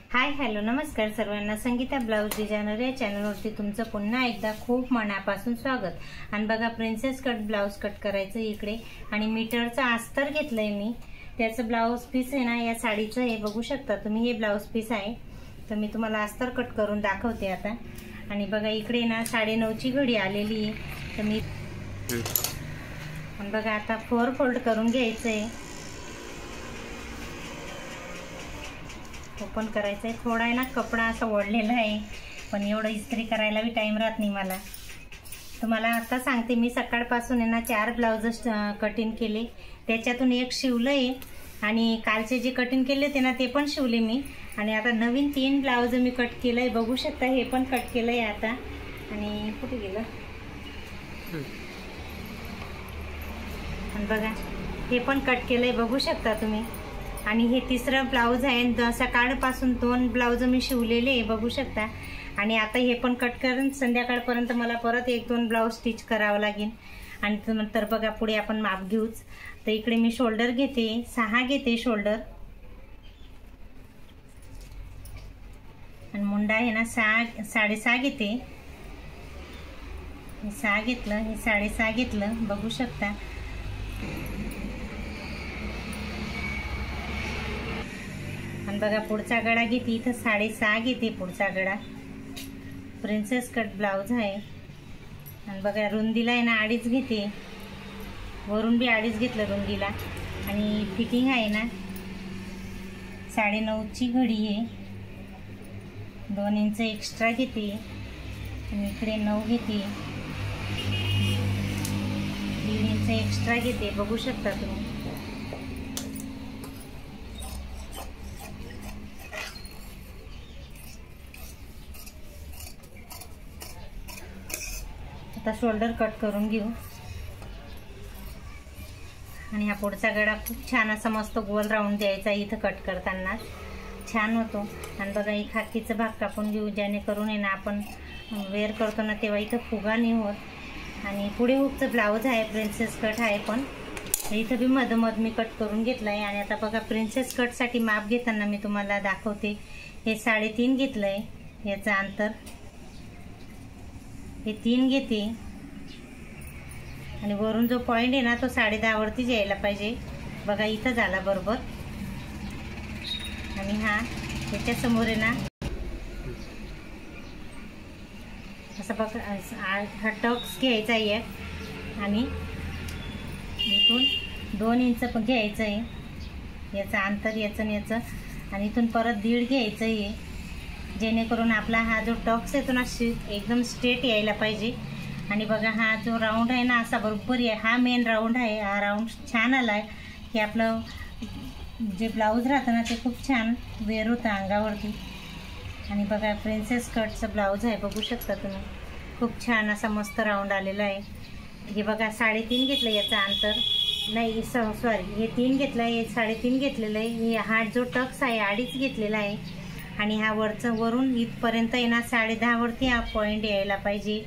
Hi hello नमस्कार सर्वांना। Sangeeta blouse designer या चॅनलवरती तुमचं पुन्हा एकदा खूप मनापासून स्वागत। आणि बघा प्रिन्सेस कट ब्लाउज कट करायचं इकडे आणि मीटरचं अस्तर घेतलंय मी। त्याचं ब्लाउज पीस आहे ना या साडीचं हे बघू शकता तुम्ही, हे ब्लाउज पीस आहे। तर मी तुम्हाला अस्तर कट करून दाखवते आता। आणि बघा इकडे ना 9:30ची घडी आलेली आहे। तर मी बघा आता 4 फोल्ड करून घ्यायचंय, ओपन करायचं आहे। थोडा आहे ना कपडा असा ओढलेला आहे, पण एवढं इस्त्री करायला भी टाइम राहत नाही मला। तुम्हाला आता सांगते, मी सकाळपासून आहे ना 4 ब्लाउज कटिंग केले, त्याच्यातून एक शिवलंय आणि कालचे जे कटिंग केले होते ना ते पण शिवले मी। आणि आता नवीन 3 ब्लाउज मी कट केलंय, बघू शकता हे पण कट केलंय आता। आणि कुठे गेलं आणि बघा हे पण कट केलंय, बघू शकता तुम्ही। आणि हे तिसरं ब्लाउज आहे, सकाळपासून 2 ब्लाउज मी शिवलेले आहे, बघू शकता। आणि आता हे पण कट करून संध्याकाळपर्यंत मला परत 1-2 ब्लाउज स्टिच करावं लागेल। आणि नंतर बघा पुढे आपण माप घेऊच। तर इकडे मी शोल्डर घेते, 6 घेते शोल्डर, आणि मुंडा आहे ना 6.5 घेते। 6 घेतलं, हे 6.5 घेतलं, बघू शकता। आणि बघा पुढचा गळा घेते, इथं 6.5 घेते पुढचा गळा। प्रिन्सेस कट ब्लाउज आहे। आणि बघा रुंदीला आहे ना 2.5 घेते, वरून बी 2.5 घेतलं रुंदीला। आणि फिटिंग आहे ना 9:30ची घडी आहे, 2 इंच एक्स्ट्रा घेते। आणि इकडे 9 घेते, 1.5 इंच एक्स्ट्रा घेते, बघू शकता तुम्ही। आता शोल्डर कट करून घेऊ। आणि हा पुढचा गळा खूप छान असा मस्त गोल राऊंड द्यायचा, इथं कट करताना छान होतो। आणि बघा एक खाकीचा भाग कापून घेऊ, जेणेकरून आहे ना आपण वेअर करतो ना तेव्हा इथं फुगा नाही होत। आणि पुढे हुकचं ब्लाउज आहे, प्रिन्सेस कट आहे, पण इथं बी मधोमध मी कट करून घेतलं आहे। आणि आता बघा प्रिन्सेस कटसाठी माप घेताना मी तुम्हाला दाखवते। हे 3.5 घेतलं आहे, याचं अंतर हे 3 घेते। आणि वरून जो पॉइंट आहे ना तो 10.5 वरतीच यायला पाहिजे, बघा इथं झाला बरोबर। आणि हा याच्या समोर आहे ना असं बघा, हा टक्स घ्यायचा आहे आणि इथून 2 इंच पण घ्यायचं आहे, याचं अंतर याचं आणि याचं। आणि इथून परत 1.5 घ्यायचं आहे, जेणेकरून आपला हा जो टक्स येतो ना एकदम स्ट्रेट यायला पाहिजे। आणि बघा हा जो राऊंड आहे ना असा बरोबर आहे, हा मेन राऊंड आहे। हा राऊंड छान आला आहे की आपलं जे ब्लाऊज राहतं ना ते खूप छान वेअर होतं अंगावरती। आणि बघा प्रिन्सेस कटचं ब्लाऊज आहे, बघू शकता तुम्ही, खूप छान असा मस्त राऊंड आलेला आहे। हे बघा 3.5 घेतलं याचं अंतर, नाही सॉरी हे 3 घेतलं आहे, हे 3.5 घेतलेलं आहे। हे हा जो टक्स आहे 2.5 घेतलेला आहे। आणि हा वरून इथपर्यंत आहे ना 10.5 वरती हा पॉईंट यायला पाहिजे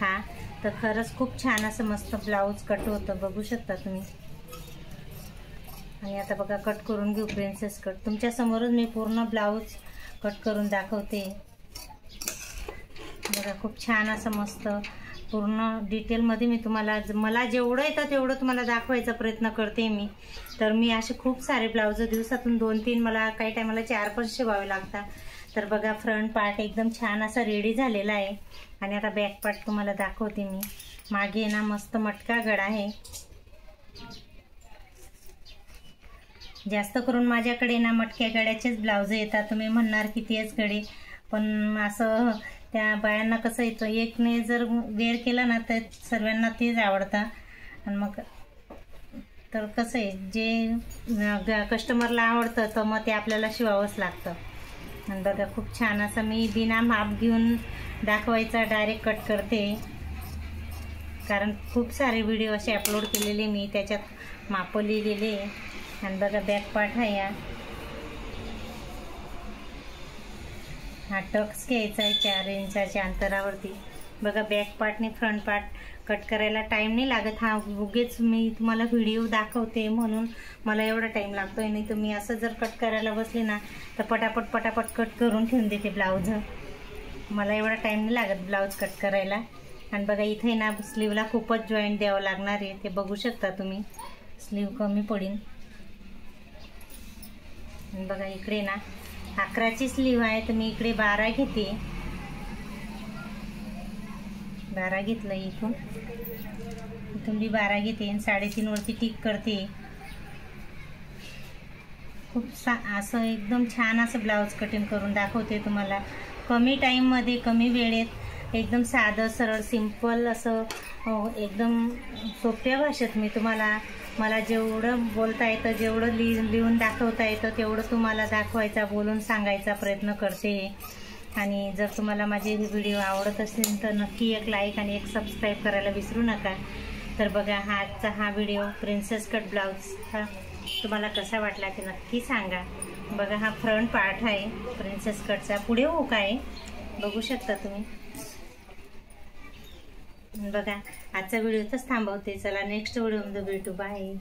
हा। तर खरंच खूप छान असं मस्त ब्लाऊज कट होतं, बघू शकता तुम्ही। आणि आता बघा कट करून घेऊ प्रिन्सेस कट। तुमच्या समोरच मी पूर्ण ब्लाऊज कट करून दाखवते। बघा खूप छान असं मस्त पूर्ण डिटेलमध्ये मी तुम्हाला, मला जेवढं येतं तेवढं तुम्हाला दाखवायचा प्रयत्न करते मी। तर मी असे खूप सारे ब्लाऊज दिवसातून 2-3, मला काही टायमाला 4 पण शिवावे लागतात। तर बघा फ्रंट पार्ट एकदम छान असा रेडी झालेला आहे। आणि आता बॅक पार्ट तुम्हाला दाखवते मी। मागे ना मस्त मटका गळा आहे, जास्त करून माझ्याकडे ना मटक्या गळ्याचेच ब्लाऊज येतात। तुम्ही म्हणणार की तेच गळे, पण असं त्या बायांना कसं येतं, एकने जर वेअर केलं ना तर सर्वांना तेच आवडतं। आणि मग तर कसं आहे, जे कस्टमरला आवडतं तर मग ते आपल्याला शिवावंच लागतं। आणि बघा खूप छान असं मी बिना माप घेऊन दाखवायचा डायरेक्ट कट करते, कारण खूप सारे व्हिडिओ असे अपलोड केलेले मी, त्याच्यात माप लिहिलेले। आणि बघा बॅक पार्ट आहे, हा टक्स घ्यायचा आहे 4 इंचाच्या अंतरावरती। बघा बॅक पार्टने फ्रंट पार्ट कट करायला टाईम नाही लागत. हा उगेच मी तुम्हाला व्हिडिओ दाखवते म्हणून मला एवढा टाईम लागतोय, नाही तर मी असं जर कट करायला बसले ना तर पटापट कट करून ठेवून देते ब्लाऊज. मला एवढा टाईम नाही लागत ब्लाऊज कट करायला. आणि बघा इथे ना स्लीवला खूपच जॉईंट द्यावं लागणार आहे, ते बघू शकता तुम्ही. स्लीव कमी पडेल. बघा इकडे ना 11ची स्लीव आहे, तर मी इकडे 12 घेते. 12 घेतलं. इथून मी 12 घेते आणि 3.5 वरती टिक करते. खूप असं एकदम छान असं ब्लाऊज कटिंग करून दाखवते तुम्हाला. कमी टाईममध्ये कमी वेळेत एकदम साधं सरळ सिंपल असं एकदम सोप्या भाषेत मी तुम्हाला, मला जेवढं बोलता येतं, जेवढं लिहून दाखवता येतं तेवढं तुम्हाला दाखवायचा, बोलून सांगायचा प्रयत्न करते. आणि जर तुम्हाला माझे हे व्हिडिओ आवडत असेल तर नक्की एक लाईक आणि एक सबस्क्राईब करायला विसरू नका. तर बघा आजचा हा व्हिडिओ प्रिन्सेस कट ब्लाऊज हा तुम्हाला कसा वाटला ते नक्की सांगा. बघा हा फ्रंट पार्ट आहे प्रिन्सेस कटचा. पुढे हुक आहे, बघू शकता तुम्ही. बघा आजचा व्हिडिओ इथंच थांबवते. चला नेक्स्ट व्हिडिओमध्ये भेटू. बाय.